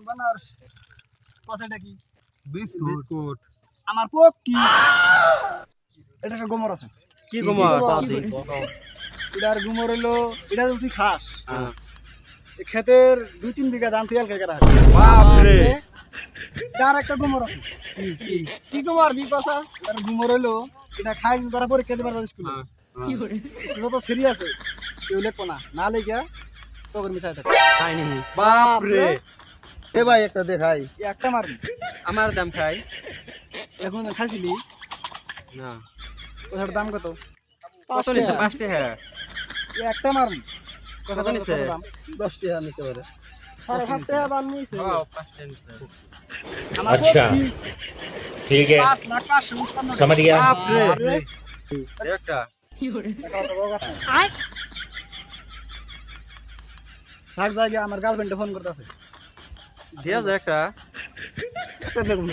বানার পাশেটা কি বিস্কুট আমার পোক কি এটা একটা গোমর আছে কি গোমর এটার গোমর হলো এটা যদি তুই খাস হ্যাঁ। এই ক্ষেতের 2-3 বিঘা ধান তেল খেয়ে রাখে বাপ রে তার একটা গোমর আছে কি কুমার দি কথা তার গোমর হলো এটা খাই তারা পরীক্ষা দিবার স্কুলে যত সেরি আছে কেউ লেখবো না লেখা তোর মিশাই থাকে খাইনি বাপ রে এ ভাই একটা দেখাই এই একটা মারবি আমার দাম খাই এখন খাইছিলি না ওটার দাম কত কত নিছে 5 টাকা এই একটা মারবি কত নিছে? দাম 10 টাকা নিতে পারে 7.5 টাকা দাম নিছে ও 5 টাকা নিছে আমার अच्छा ठीक है 5 লাখ 555 समझ गया বাপ রে একটা থাক জায়গা আমার গার্লফ্রেন্ডে ফোন করতেছে দিয়া যায় একটা দেখুন